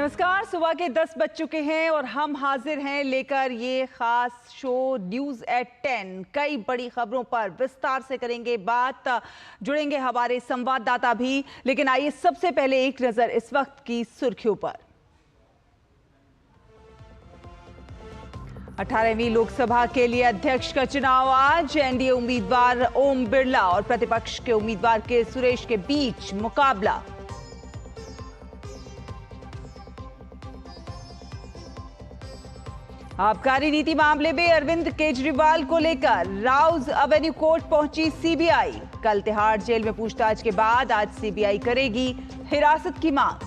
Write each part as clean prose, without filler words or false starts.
नमस्कार। सुबह के 10 बज चुके हैं और हम हाजिर हैं लेकर ये खास शो न्यूज एट 10। कई बड़ी खबरों पर विस्तार से करेंगे बात, जुड़ेंगे हमारे संवाददाता भी। लेकिन आइए सबसे पहले एक नजर इस वक्त की सुर्खियों पर। 18वीं लोकसभा के लिए अध्यक्ष का चुनाव आज। एनडीए उम्मीदवार ओम बिरला और प्रतिपक्ष के उम्मीदवार के सुरेश के बीच मुकाबला। आबकारी नीति मामले में अरविंद केजरीवाल को लेकर राउज एवेन्यू कोर्ट पहुंची सीबीआई। कल तिहाड़ जेल में पूछताछ के बाद आज सीबीआई करेगी हिरासत की मांग।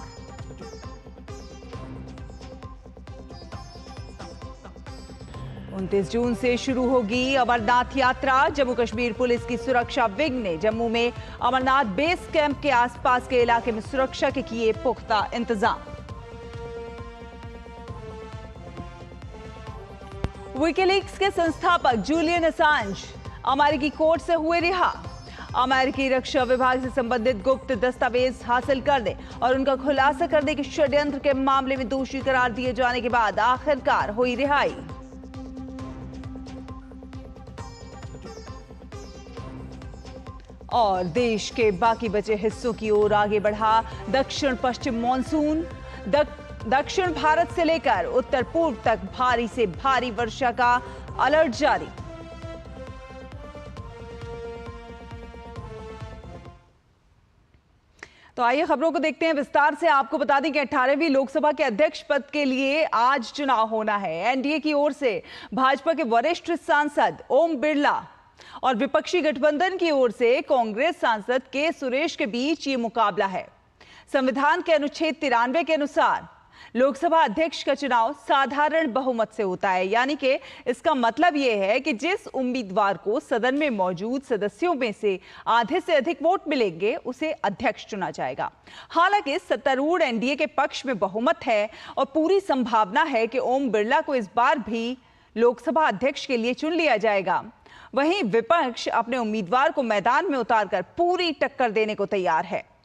उनतीस जून से शुरू होगी अमरनाथ यात्रा। जम्मू कश्मीर पुलिस की सुरक्षा विंग ने जम्मू में अमरनाथ बेस कैंप के आसपास के इलाके में सुरक्षा के किए पुख्ता इंतजाम। विकीलीक्स के संस्थापक जूलियन असांज अमेरिकी कोर्ट से हुए रिहा। अमेरिकी रक्षा विभाग से संबंधित गुप्त दस्तावेज हासिल करने और उनका खुलासा करने के षड्यंत्र के मामले में दोषी करार दिए जाने के बाद आखिरकार हुई रिहाई। और देश के बाकी बचे हिस्सों की ओर आगे बढ़ा दक्षिण पश्चिम मॉनसून। दक्षिण भारत से लेकर उत्तर पूर्व तक भारी से भारी वर्षा का अलर्ट जारी। तो आइए खबरों को देखते हैं विस्तार से। आपको बता दें कि 18वीं लोकसभा के अध्यक्ष पद के लिए आज चुनाव होना है। एनडीए की ओर से भाजपा के वरिष्ठ सांसद ओम बिरला और विपक्षी गठबंधन की ओर से कांग्रेस सांसद के सुरेश के बीच ये मुकाबला है। संविधान के अनुच्छेद 93 के अनुसार लोकसभा अध्यक्ष का चुनाव साधारण बहुमत से होता है, यानी कि इसका मतलब यह है कि जिस उम्मीदवार को सदन में मौजूद सदस्यों में से आधे से अधिक वोट मिलेंगे उसे अध्यक्ष चुना जाएगा। हालांकि सत्तारूढ़ एनडीए के पक्ष में बहुमत है और पूरी संभावना है कि ओम बिरला को इस बार भी लोकसभा अध्यक्ष के लिए चुन लिया जाएगा। वहीं विपक्ष अपने उम्मीदवार को मैदान में उतारकर पूरी टक्कर देने को तैयार है।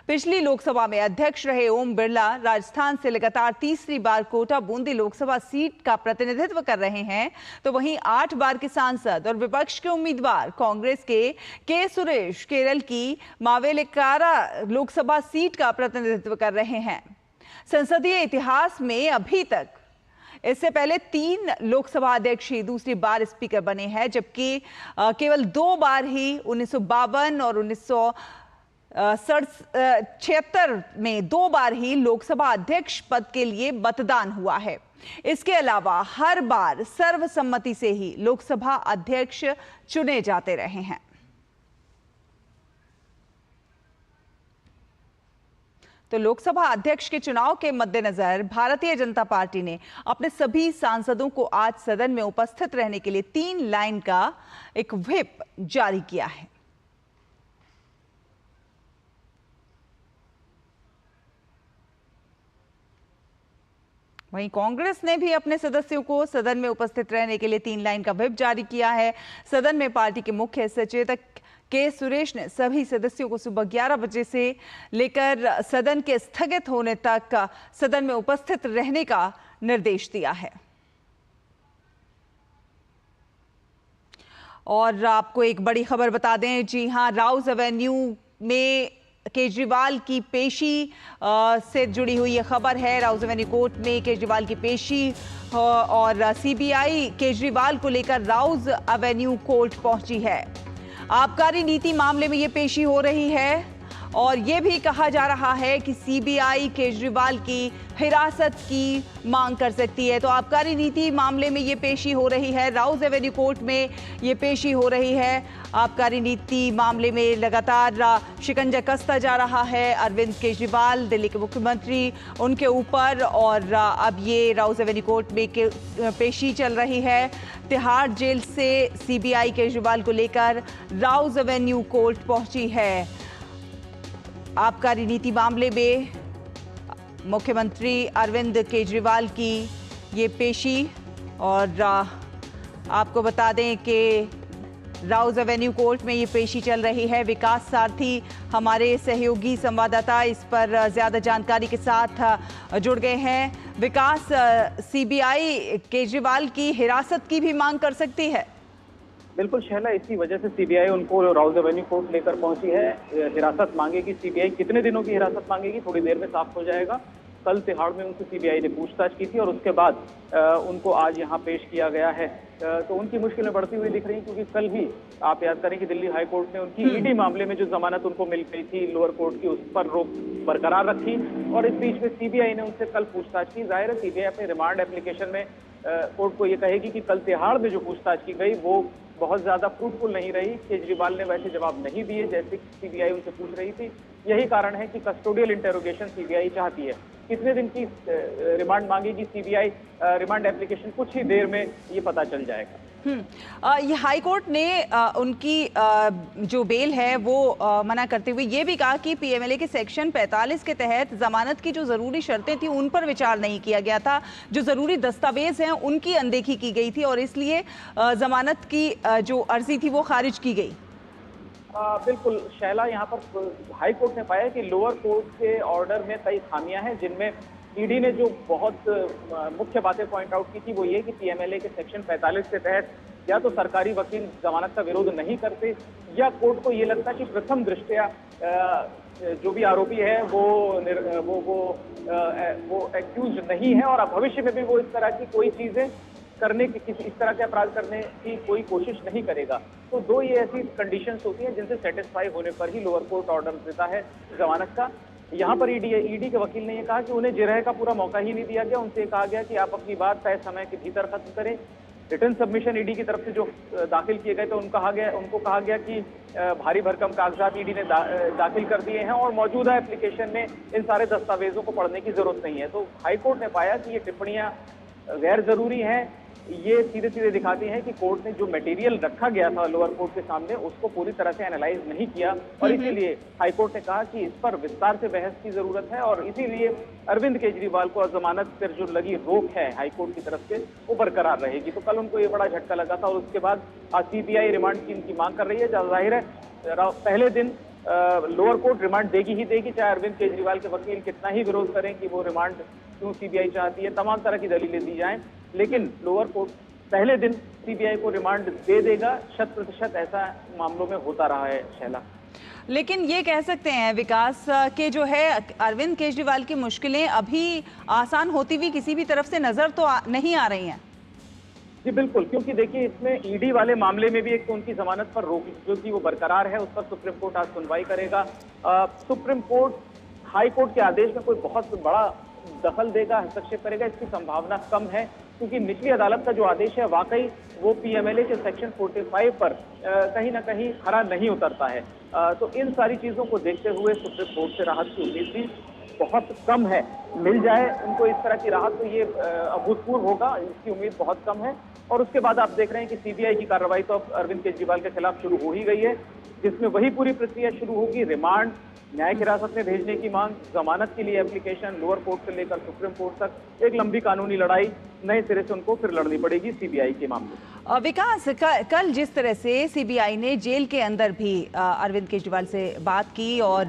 पिछली लोकसभा में अध्यक्ष रहे ओम बिरला राजस्थान से लगातार तीसरी बार कोटा बूंदी लोकसभा सीट का प्रतिनिधित्व कर रहे हैं, तो वहीं 8 बार के सांसद और विपक्ष के उम्मीदवार कांग्रेस के सुरेश केरल की मावेलिकारा लोकसभा सीट का प्रतिनिधित्व कर रहे हैं। संसदीय इतिहास में अभी तक इससे पहले 3 लोकसभा अध्यक्ष ही दूसरी बार स्पीकर बने हैं, जबकि केवल 2 बार ही 1952 और 1976 में 2 बार ही लोकसभा अध्यक्ष पद के लिए मतदान हुआ है। इसके अलावा हर बार सर्वसम्मति से ही लोकसभा अध्यक्ष चुने जाते रहे हैं। तो लोकसभा अध्यक्ष के चुनाव के मद्देनजर भारतीय जनता पार्टी ने अपने सभी सांसदों को आज सदन में उपस्थित रहने के लिए 3 लाइन का एक व्हिप जारी किया है। वहीं कांग्रेस ने भी अपने सदस्यों को सदन में उपस्थित रहने के लिए 3 लाइन का व्हिप जारी किया है। सदन में पार्टी के मुख्य सचेतक के सुरेश ने सभी सदस्यों को सुबह 11 बजे से लेकर सदन के स्थगित होने तक सदन में उपस्थित रहने का निर्देश दिया है। और आपको एक बड़ी खबर बता दें, जी हां, राउज एवेन्यू में केजरीवाल की पेशी से जुड़ी हुई यह खबर है। राउज एवेन्यू कोर्ट में केजरीवाल की पेशी और सीबीआई केजरीवाल को लेकर राउज एवेन्यू कोर्ट पहुंची है। आबकारी नीति मामले में ये पेशी हो रही है और ये भी कहा जा रहा है कि सीबीआई केजरीवाल की हिरासत की मांग कर सकती है। तो आबकारी नीति मामले में ये पेशी हो रही है, राउज एवेन्यू कोर्ट में ये पेशी हो रही है। आबकारी नीति मामले में लगातार शिकंजा कसता जा रहा है अरविंद केजरीवाल, दिल्ली के मुख्यमंत्री, उनके ऊपर, और अब ये राउज एवेन्यू कोर्ट में पेशी चल रही है। तिहाड़ जेल से सीबीआई केजरीवाल को लेकर राउज एवेन्यू कोर्ट पहुंची है। आबकारी नीति मामले में मुख्यमंत्री अरविंद केजरीवाल की ये पेशी, और आपको बता दें कि राउज एवेन्यू कोर्ट में ये पेशी चल रही है। विकास सारथी हमारे सहयोगी संवाददाता इस पर ज्यादा जानकारी के साथ जुड़ गए हैं। विकास, सीबीआई केजरीवाल की हिरासत की भी मांग कर सकती है? बिल्कुल शैला, इसी वजह से सीबीआई उनको राउज एवेन्यू कोर्ट लेकर पहुंची है। हिरासत मांगेगी सीबीआई। कितने दिनों की हिरासत मांगेगी थोड़ी देर में साफ हो जाएगा। कल तिहाड़ में उनसे सीबीआई ने पूछताछ की थी और उसके बाद उनको आज यहाँ पेश किया गया है। तो उनकी मुश्किलें बढ़ती हुई दिख रही, क्योंकि कल भी आप याद करें कि दिल्ली हाई कोर्ट ने उनकी ईडी मामले में जो जमानत उनको मिल गई थी लोअर कोर्ट की, उस पर रोक बरकरार रखी और इस बीच में सीबीआई ने उनसे कल पूछताछ की। जाहिर है सीबीआई अपने रिमांड एप्लीकेशन में कोर्ट को ये कहेगी कि कल तिहाड़ में जो पूछताछ की गई वो बहुत ज्यादा फ्रूटफुल नहीं रही। केजरीवाल ने वैसे जवाब नहीं दिए जैसे सीबीआई उनसे पूछ रही थी। यही कारण है कि कस्टोडियल इंटेरोगेशन सीबीआई चाहती है। कितने दिन की रिमांड मांगेगी सीबीआई, रिमांड एप्लीकेशन कुछ ही देर में ये पता चल जाएगा। ये हाई कोर्ट ने उनकी जो बेल है वो मना करते हुए ये भी कहा कि पीएमएलए के सेक्शन 45 के तहत जमानत की जो जरूरी शर्तें थी उन पर विचार नहीं किया गया था। जो जरूरी दस्तावेज हैं उनकी अनदेखी की गई थी और इसलिए जमानत की जो अर्जी थी वो खारिज की गई। बिल्कुल शैला, यहाँ पर हाई कोर्ट ने पाया कि लोअर कोर्ट के ऑर्डर में कई खामियां हैं, जिनमें ईडी ने जो बहुत मुख्य बातें पॉइंट आउट की थी वो ये कि पीएमएलए के सेक्शन 45 के तहत या तो सरकारी वकील जमानत का विरोध नहीं करते, या कोर्ट को ये लगता कि प्रथम दृष्टया जो भी आरोपी है वो एक्यूज नहीं है और भविष्य में भी वो इस तरह की कोई चीजें करने की, किसी इस तरह के अपराध करने की कोई कोशिश नहीं करेगा। तो दो ये ऐसी कंडीशंस होती हैं जिनसे सेटिस्फाई होने पर ही लोअर कोर्ट ऑर्डर देता है जमानत का। यहाँ पर ईडी के वकील ने ये कहा कि उन्हें जिरह का पूरा मौका ही नहीं दिया गया। उनसे कहा गया कि आप अपनी बात तय समय के भीतर खत्म करें। रिटर्न सबमिशन ईडी की तरफ से जो दाखिल किए गए थे उनको कहा गया कि भारी भरकम कागजात ईडी ने दाखिल कर दिए हैं और मौजूदा एप्लीकेशन में इन सारे दस्तावेजों को पढ़ने की जरूरत नहीं है। तो हाईकोर्ट ने पाया कि ये टिप्पणियां गैर जरूरी हैं। ये सीधे सीधे दिखाती हैं कि कोर्ट ने जो मटेरियल रखा गया था लोअर कोर्ट के सामने उसको पूरी तरह से एनालाइज नहीं किया और इसीलिए हाईकोर्ट ने कहा कि इस पर विस्तार से बहस की जरूरत है और इसीलिए अरविंद केजरीवाल को जमानत पर जो लगी रोक है हाईकोर्ट की तरफ से वो बरकरार रहेगी। तो कल उनको ये बड़ा झटका लगा था और उसके बाद आज सीबीआई रिमांड की इनकी मांग कर रही है। जाहिर है पहले दिन लोअर कोर्ट रिमांड देगी ही देगी, चाहे अरविंद केजरीवाल के वकील कितना ही विरोध करें कि वो रिमांड क्यों सीबीआई चाहती है, तमाम तरह की दलीलें दी जाएं, लेकिन लोअर कोर्ट पहले दिन सीबीआई को रिमांड दे देगा। 100% ऐसा मामलों में होता रहा है शैला। लेकिन ये कह सकते हैं विकास के जो है अरविंद केजरीवाल की मुश्किलें अभी आसान होती हुई किसी भी तरफ से नजर तो नहीं आ रही हैं। जी बिल्कुल, क्योंकि देखिए इसमें ईडी वाले मामले में भी एक तो उनकी जमानत पर रोक जो थी वो बरकरार है, उस पर सुप्रीम कोर्ट आज सुनवाई करेगा। सुप्रीम कोर्ट हाई कोर्ट के आदेश में कोई बहुत बड़ा दखल देगा, हस्तक्षेप करेगा, इसकी संभावना कम है, क्योंकि निचली अदालत का जो आदेश है वाकई वो पीएमएलए के सेक्शन 45 पर कहीं ना कहीं खरा नहीं उतरता है। तो इन सारी चीजों को देखते हुए सुप्रीम कोर्ट से राहत की उम्मीद भी बहुत कम है। मिल जाए उनको इस तरह की राहत तो ये अभूतपूर्व होगा, इसकी उम्मीद बहुत कम है। और उसके बाद आप देख रहे हैं कि सीबीआई की कार्रवाई तो अब अरविंद केजरीवाल के खिलाफ शुरू हो ही गई है, जिसमें वही पूरी प्रक्रिया शुरू होगी। रिमांड, न्यायिक हिरासत में भेजने की मांग, जमानत के लिए एप्लीकेशन, लोअर कोर्ट से लेकर सुप्रीम कोर्ट तक एक लंबी कानूनी लड़ाई नए सिरे से उनको फिर लड़नी पड़ेगी सीबीआई के मामले। विकास, कल जिस तरह से सीबीआई ने जेल के अंदर भी अरविंद केजरीवाल से बात की और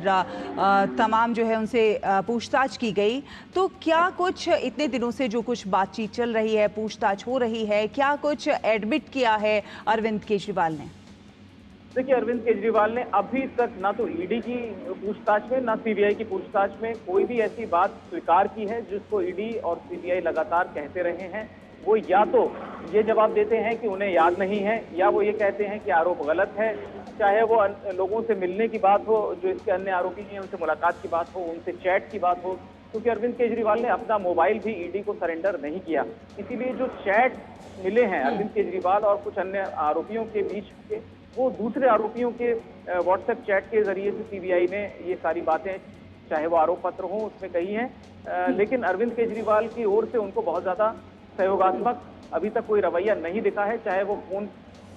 तमाम जो है उनसे पूछताछ की गई, तो क्या कुछ इतने दिनों से जो कुछ बातचीत चल रही है, पूछताछ हो रही है, क्या कुछ एडमिट किया है अरविंद केजरीवाल ने? देखिए अरविंद केजरीवाल ने अभी तक ना तो ईडी की पूछताछ में ना सीबीआई की पूछताछ में कोई भी ऐसी बात स्वीकार की है जिसको ईडी और सीबीआई लगातार कहते रहे हैं। वो या तो ये जवाब देते हैं कि उन्हें याद नहीं है, या वो ये कहते हैं कि आरोप गलत है, चाहे वो लोगों से मिलने की बात हो, जो इसके अन्य आरोपी हैं उनसे मुलाकात की बात हो, उनसे चैट की बात हो, क्योंकि अरविंद केजरीवाल ने अपना मोबाइल भी ईडी को सरेंडर नहीं किया। इसीलिए जो चैट मिले हैं अरविंद केजरीवाल और कुछ अन्य आरोपियों के बीच के, वो दूसरे आरोपियों के व्हाट्सएप चैट के जरिए से सीबीआई ने ये सारी बातें, चाहे वो आरोप पत्र हों, उसमें कही हैं। लेकिन अरविंद केजरीवाल की ओर से उनको बहुत ज्यादा सहयोगात्मक अभी तक कोई रवैया नहीं दिखा है, चाहे वो फोन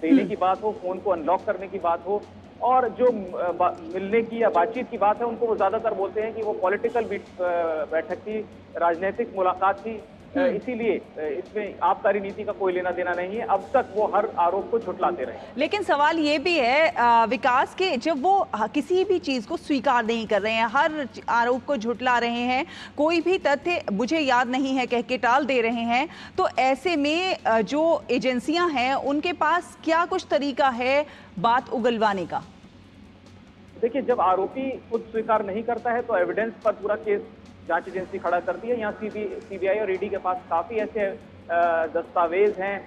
देने की बात हो, फोन को अनलॉक करने की बात हो, और जो मिलने की या बातचीत की बात है उनको वो ज्यादातर बोलते हैं कि वो पॉलिटिकल बैठक थी, राजनीतिक मुलाकात थी, इसीलिए इसमें आबकारी नीति का कोई लेना देना नहीं है। अब तक वो हर आरोप को झुठलाते रहे। लेकिन सवाल ये भी है विकास के, जब वो किसी भी चीज को स्वीकार नहीं कर रहे हैं, हर आरोप को झुठला रहे हैं, कोई भी तथ्य मुझे याद नहीं है कह के टाल दे रहे हैं, तो ऐसे में जो एजेंसियां हैं उनके पास क्या कुछ तरीका है बात उगलवाने का? देखिए, जब आरोपी खुद स्वीकार नहीं करता है तो एविडेंस पर पूरा केस जांच एजेंसी खड़ा करती है। यहाँ सीबीआई और ईडी के पास काफी ऐसे दस्तावेज हैं,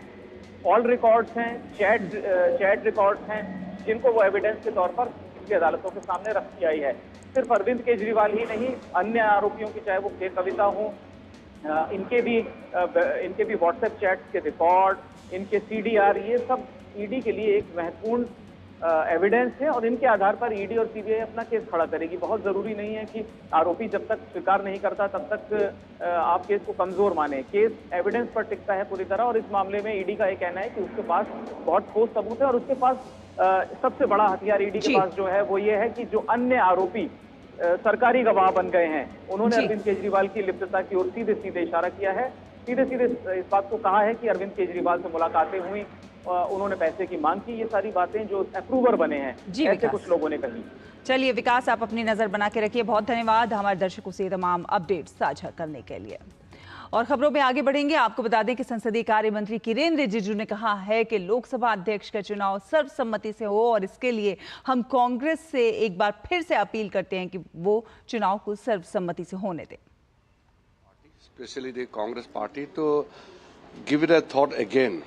कॉल रिकॉर्ड्स हैं, चैट रिकॉर्ड्स हैं, जिनको वो एविडेंस के तौर पर इसकी अदालतों के सामने रखी आई है। सिर्फ अरविंद केजरीवाल ही नहीं, अन्य आरोपियों की, चाहे वो के कविता हो, इनके भी व्हाट्सएप चैट्स के रिकॉर्ड, इनके सीडीआर, ये सब ईडी के लिए एक महत्वपूर्ण एविडेंस है और इनके आधार पर ईडी और सीबीआई अपना केस खड़ा करेगी। बहुत जरूरी नहीं है कि आरोपी जब तक स्वीकार नहीं करता तब तक आप केस को कमजोर माने। केस एविडेंस पर टिकता है पूरी तरह, और इस मामले में ईडी का ये कहना है कि उसके पास बहुत ठोस सबूत है और उसके पास सबसे बड़ा हथियार ईडी के पास जो है वो ये है कि जो अन्य आरोपी सरकारी गवाह बन गए हैं, उन्होंने अरविंद केजरीवाल की लिप्तता की ओर सीधे सीधे इशारा किया है। सीधे सीधे इस बात को कहा है कि अरविंद केजरीवाल से मुलाकातें हुई, उन्होंने पैसे की मांग की। ये सारी बातें जो अप्रूवर बने हैं, ऐसे कुछ लोगों ने कही। चलिए विकास, आप अपनी नजर बना के रखिए। बहुत धन्यवाद हमारे दर्शकों से तमाम अपडेट साझा करने के लिए। और खबरों में आगे बढ़ेंगे। आपको बता दें कि संसदीय कार्य मंत्री किरेन रिजिजू ने कहा है कि लोकसभा अध्यक्ष का चुनाव सर्वसम्मति से हो और इसके लिए हम कांग्रेस से एक बार फिर से अपील करते हैं कि वो चुनाव को सर्वसम्मति से होने दें। Especially the Congress party to give it a thought again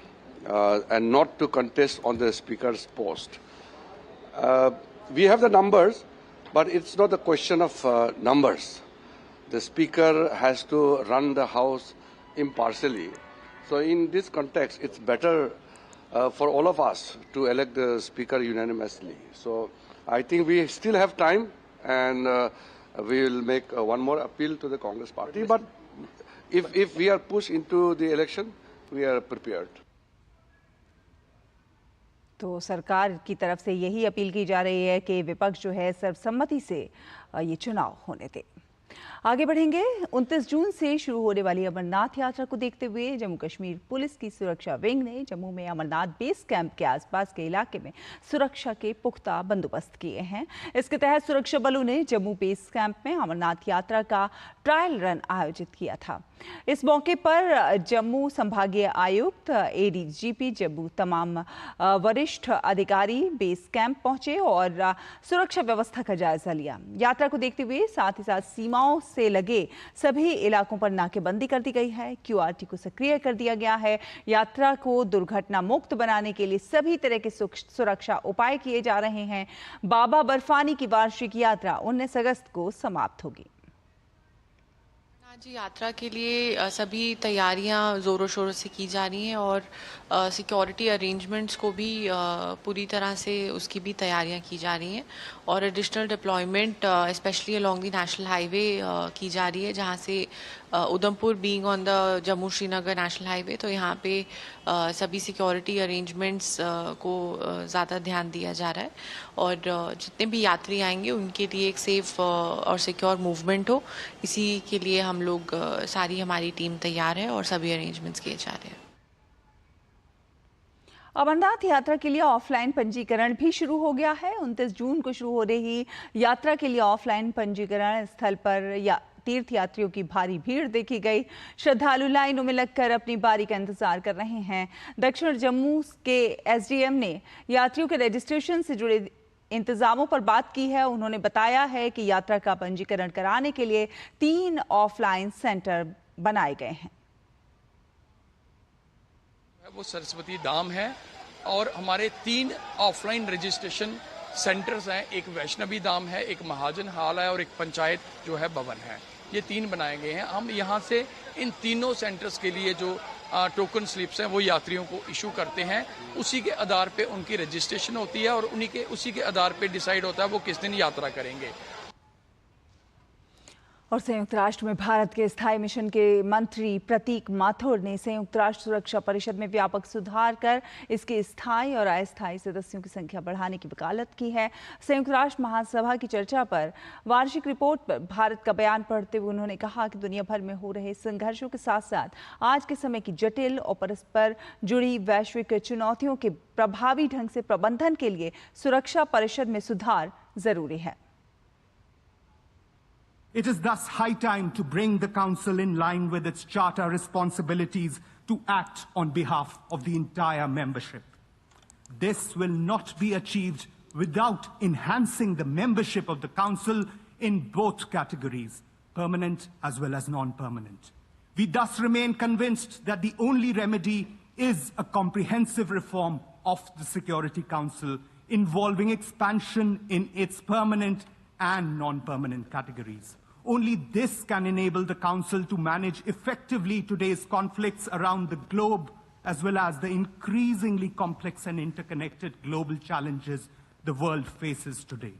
and not to contest on the speaker's post. We have the numbers, but it's not a question of numbers. The speaker has to run the house impartially. So in this context, it's better for all of us to elect the speaker unanimously. So I think we still have time, and we will make one more appeal to the Congress party. But if we are pushed into the election, we are prepared. तो सरकार की तरफ से यही appeal की जा रही है कि विपक्ष जो है सर्वसम्मति से ये चुनाव होने दे। आगे बढ़ेंगे। 29 जून से शुरू होने वाली अमरनाथ यात्रा को देखते हुए जम्मू कश्मीर पुलिस की सुरक्षा विंग ने जम्मू में अमरनाथ बेस कैंप के आसपास के इलाके में सुरक्षा के पुख्ता बंदोबस्त किए हैं। इसके तहत सुरक्षा बलों ने जम्मू बेस कैंप में अमरनाथ यात्रा का ट्रायल रन आयोजित किया था। इस मौके पर जम्मू संभागीय आयुक्त, एडीजीपी जम्मू, तमाम वरिष्ठ अधिकारी बेस कैंप पहुंचे और सुरक्षा व्यवस्था का जायजा लिया। यात्रा को देखते हुए साथ ही साथ सीमाओं से लगे सभी इलाकों पर नाकेबंदी कर दी गई है। क्यूआरटी को सक्रिय कर दिया गया है। यात्रा को दुर्घटना मुक्त बनाने के लिए सभी तरह के सुरक्षा उपाय किए जा रहे हैं। बाबा बर्फानी की वार्षिक यात्रा 19 अगस्त को समाप्त होगी। जी, यात्रा के लिए सभी तैयारियां ज़ोरों शोरों से की जा रही हैं और सिक्योरिटी अरेंजमेंट्स को भी पूरी तरह से उसकी भी तैयारियां की जा रही हैं और additional deployment specially along the national highway की जा रही है, जहां से Udhampur being on the Jammu Srinagar national highway, तो यहाँ पे सभी सिक्योरिटी अरेंजमेंट्स को ज़्यादा ध्यान दिया जा रहा है और जितने भी यात्री आएंगे उनके लिए एक सेफ और सिक्योर मूवमेंट हो, इसी के लिए हम लोग सारी हमारी टीम तैयार है और सभी अरेंजमेंट्स किए जा रहे हैं। अमरनाथ यात्रा के लिए ऑफलाइन पंजीकरण भी शुरू हो गया है। 29 जून को शुरू हो रही यात्रा के लिए ऑफलाइन पंजीकरण स्थल पर या तीर्थ यात्रियों की भारी भीड़ देखी गई। श्रद्धालु लाइनों में लगकर अपनी बारी का इंतजार कर रहे हैं। दक्षिण जम्मू के एसडीएम ने यात्रियों के रजिस्ट्रेशन से जुड़े इंतजामों पर बात की है। उन्होंने बताया है कि यात्रा का पंजीकरण कराने के लिए 3 ऑफलाइन सेंटर बनाए गए हैं। वो सरस्वती धाम है और हमारे 3 ऑफलाइन रजिस्ट्रेशन सेंटर्स हैं। एक वैष्णवी धाम है, एक महाजन हाल है और एक पंचायत जो है भवन है। ये 3 बनाए गए हैं। हम यहाँ से इन तीनों सेंटर्स के लिए जो टोकन स्लिप्स हैं वो यात्रियों को इशू करते हैं। उसी के आधार पे उनकी रजिस्ट्रेशन होती है और उसी के आधार पे डिसाइड होता है वो किस दिन यात्रा करेंगे। और संयुक्त राष्ट्र में भारत के स्थायी मिशन के मंत्री प्रतीक माथुर ने संयुक्त राष्ट्र सुरक्षा परिषद में व्यापक सुधार कर इसके स्थायी और अस्थायी सदस्यों की संख्या बढ़ाने की वकालत की है। संयुक्त राष्ट्र महासभा की चर्चा पर वार्षिक रिपोर्ट पर भारत का बयान पढ़ते हुए उन्होंने कहा कि दुनिया भर में हो रहे संघर्षों के साथ साथ आज के समय की जटिल और परस्पर जुड़ी वैश्विक चुनौतियों के प्रभावी ढंग से प्रबंधन के लिए सुरक्षा परिषद में सुधार जरूरी है। It is thus high time to bring the Council in line with its charter responsibilities to act on behalf of the entire membership. This will not be achieved without enhancing the membership of the Council in both categories, permanent as well as non-permanent. We thus remain convinced that the only remedy is a comprehensive reform of the Security Council involving expansion in its permanent and non-permanent categories. Only this can enable the Council to manage effectively today's conflicts around the globe, as well as the increasingly complex and interconnected global challenges the world faces today.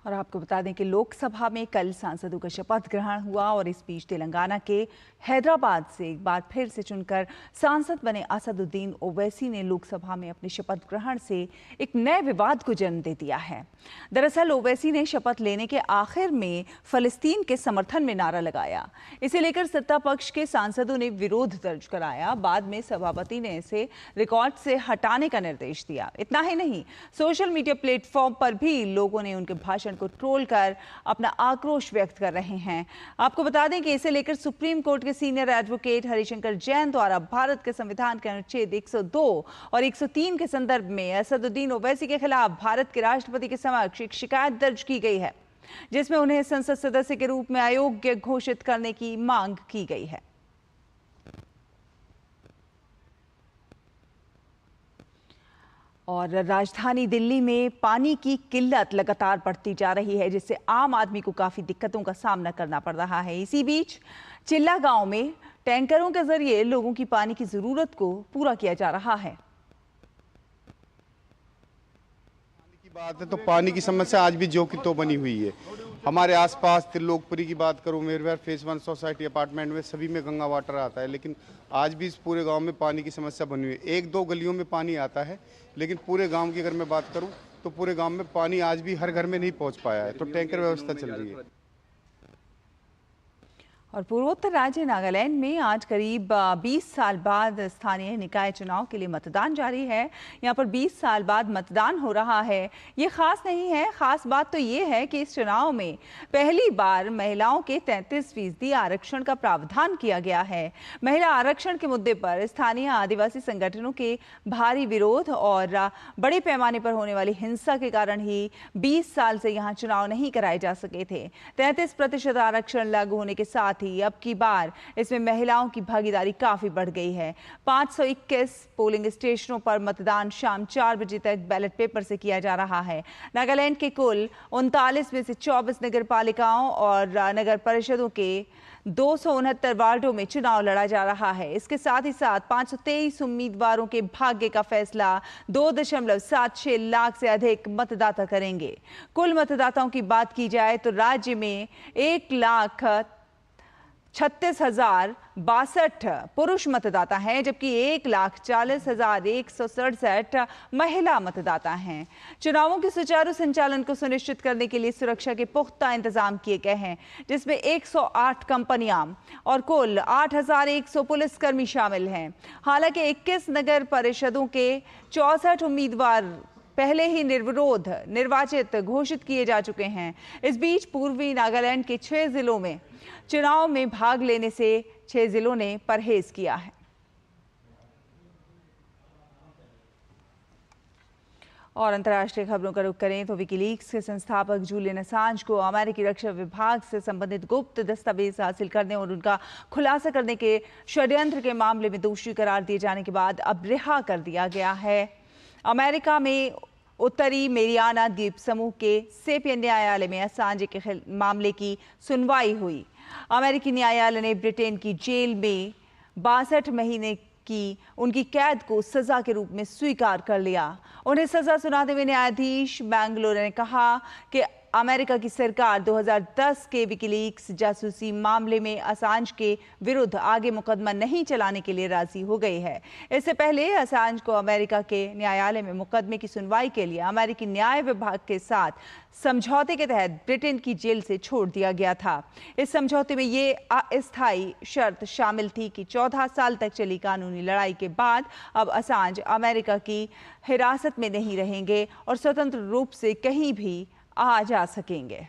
और आपको बता दें कि लोकसभा में कल सांसदों का शपथ ग्रहण हुआ और इस बीच तेलंगाना के हैदराबाद से एक बार फिर से चुनकर सांसद बने असदुद्दीन ओवैसी ने लोकसभा में अपने शपथ ग्रहण से एक नए विवाद को जन्म दे दिया है। दरअसल ओवैसी ने शपथ लेने के आखिर में फलस्तीन के समर्थन में नारा लगाया। इसे लेकर सत्ता पक्ष के सांसदों ने विरोध दर्ज कराया। बाद में सभापति ने इसे रिकॉर्ड से हटाने का निर्देश दिया। इतना ही नहीं, सोशल मीडिया प्लेटफॉर्म पर भी लोगों ने उनके भाषण को ट्रोल कर अपना आक्रोश व्यक्त कर रहे हैं। आपको बता दें कि इसे लेकर सुप्रीम कोर्ट के सीनियर एडवोकेट हरिशंकर जैन द्वारा भारत के संविधान के अनुच्छेद 102 और 103 के संदर्भ में असदुद्दीन ओवैसी के खिलाफ भारत के राष्ट्रपति के समक्ष एक शिकायत दर्ज की गई है, जिसमें उन्हें संसद सदस्य के रूप में अयोग्य घोषित करने की मांग की गई है। और राजधानी दिल्ली में पानी की किल्लत लगातार बढ़ती जा रही है, जिससे आम आदमी को काफी दिक्कतों का सामना करना पड़ रहा है। इसी बीच चिल्ला गांव में टैंकरों के जरिए लोगों की पानी की जरूरत को पूरा किया जा रहा है। पानी की बात है तो पानी की समस्या आज भी जो की तो बनी हुई है। हमारे आसपास त्रिलोकपुरी की बात करूं, मेरवेर फेज 1 सोसाइटी अपार्टमेंट में सभी में गंगा वाटर आता है, लेकिन आज भी इस पूरे गांव में पानी की समस्या बनी हुई है। 1-2 गलियों में पानी आता है, लेकिन पूरे गांव की अगर मैं बात करूं तो पूरे गांव में पानी आज भी हर घर में नहीं पहुंच पाया है, तो टैंकर व्यवस्था चल रही है। और पूर्वोत्तर राज्य नागालैंड में आज करीब 20 साल बाद स्थानीय निकाय चुनाव के लिए मतदान जारी है। यहाँ पर 20 साल बाद मतदान हो रहा है। ये खास नहीं है, खास बात तो ये है कि इस चुनाव में पहली बार महिलाओं के 33% आरक्षण का प्रावधान किया गया है। महिला आरक्षण के मुद्दे पर स्थानीय आदिवासी संगठनों के भारी विरोध और बड़े पैमाने पर होने वाली हिंसा के कारण ही 20 साल से यहाँ चुनाव नहीं कराए जा सके थे। 33% आरक्षण लागू होने के साथ अब की बार इसमें महिलाओं की भागीदारी काफी बढ़ गई है। 521 पोलिंग स्टेशनों पर मतदान शाम 4 बजे तक बैलेट पेपर से किया जा रहा है। नागालैंड के कुल 39 में से 24 नगर पालिकाओं और नगर परिषदों के 269 वार्डों में चुनाव लड़ा जा रहा है। इसके साथ ही साथ 523 उम्मीदवारों के भाग्य का फैसला 2.76 लाख से अधिक मतदाता करेंगे। कुल मतदाताओं की बात की जाए तो राज्य में 1,36,062 पुरुष मतदाता हैं, जबकि 1,40,167 महिला मतदाता हैं। चुनावों के सुचारू संचालन को सुनिश्चित करने के लिए सुरक्षा के पुख्ता इंतजाम किए गए हैं, जिसमें 108 कंपनियां और कुल 8,100 पुलिसकर्मी शामिल हैं। हालांकि 21 नगर परिषदों के 64 उम्मीदवार पहले ही निर्विरोध निर्वाचित घोषित किए जा चुके हैं। इस बीच पूर्वी नागालैंड के 6 जिलों में चुनाव में भाग लेने से 6 जिलों ने परहेज किया है। और अंतर्राष्ट्रीय खबरों का रुख करें तो विकीलीक्स के संस्थापक जूलियन असांज को अमेरिकी रक्षा विभाग से संबंधित गुप्त दस्तावेज हासिल करने और उनका खुलासा करने के षड्यंत्र के मामले में दोषी करार दिए जाने के बाद अब रिहा कर दिया गया है। अमेरिका में उत्तरी मेरियाना द्वीप समूह के सेपियन न्यायालय में असांज के मामले की सुनवाई हुई। अमेरिकी न्यायालय ने ब्रिटेन की जेल में 62 महीने की उनकी कैद को सजा के रूप में स्वीकार कर लिया। उन्हें सजा सुनाते हुए न्यायाधीश बैंगलोर ने कहा कि अमेरिका की सरकार 2010 के विकीलीक्स जासूसी मामले में असांज के विरुद्ध आगे मुकदमा नहीं चलाने के लिए राजी हो गई है। इससे पहले असांज को अमेरिका के न्यायालय में मुकदमे की सुनवाई के लिए अमेरिकी न्याय विभाग के साथ समझौते के तहत ब्रिटेन की जेल से छोड़ दिया गया था। इस समझौते में ये अस्थायी शर्त शामिल थी कि 14 साल तक चली कानूनी लड़ाई के बाद अब असांज अमेरिका की हिरासत में नहीं रहेंगे और स्वतंत्र रूप से कहीं भी आ जा सकेंगे।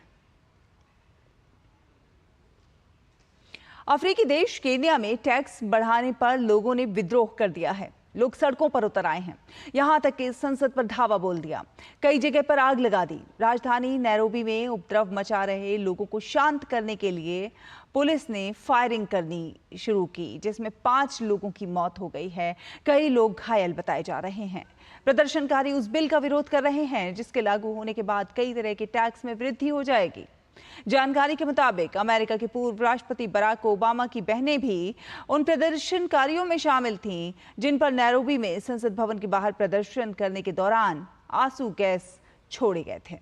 अफ्रीकी देश केन्या में टैक्स बढ़ाने पर लोगों ने विद्रोह कर दिया है। लोग सड़कों पर उतर आए हैं, यहां तक कि संसद पर धावा बोल दिया, कई जगह पर आग लगा दी। राजधानी नैरोबी में उपद्रव मचा रहे लोगों को शांत करने के लिए पुलिस ने फायरिंग करनी शुरू की, जिसमें 5 लोगों की मौत हो गई है। कई लोग घायल बताए जा रहे हैं। प्रदर्शनकारी उस बिल का विरोध कर रहे हैं जिसके लागू होने के बाद कई तरह के टैक्स में वृद्धि हो जाएगी। जानकारी के मुताबिक अमेरिका के पूर्व राष्ट्रपति बराक ओबामा की बहनें भी उन प्रदर्शनकारियों में शामिल थीं जिन पर नैरोबी में संसद भवन के बाहर प्रदर्शन करने के दौरान आंसू गैस छोड़े गए थे।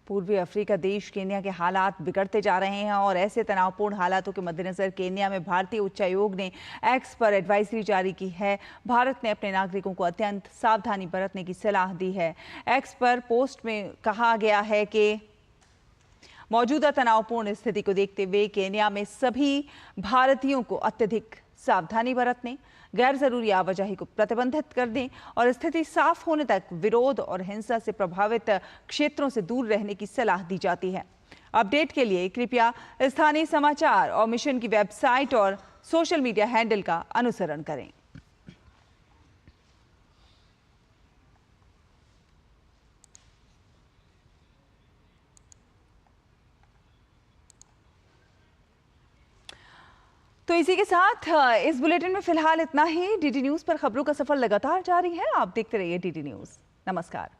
पूर्वी अफ्रीका देश केन्या के हालात बिगड़ते जा रहे हैं और ऐसे तनावपूर्ण हालातों के मद्देनजर केन्या में भारतीय उच्चायोग ने एक्स पर एडवाइजरी जारी की है। भारत ने अपने नागरिकों को अत्यंत सावधानी बरतने की सलाह दी है। एक्स पर पोस्ट में कहा गया है कि मौजूदा तनावपूर्ण स्थिति को देखते हुए केन्या में सभी भारतीयों को अत्यधिक सावधानी बरतने, गैर जरूरी आवाजाही को प्रतिबंधित कर दें और स्थिति साफ होने तक विरोध और हिंसा से प्रभावित क्षेत्रों से दूर रहने की सलाह दी जाती है। अपडेट के लिए कृपया स्थानीय समाचार और मिशन की वेबसाइट और सोशल मीडिया हैंडल का अनुसरण करें। तो इसी के साथ इस बुलेटिन में फिलहाल इतना ही। डीडी न्यूज़ पर खबरों का सफर लगातार जारी है। आप देखते रहिए डीडी न्यूज़। नमस्कार।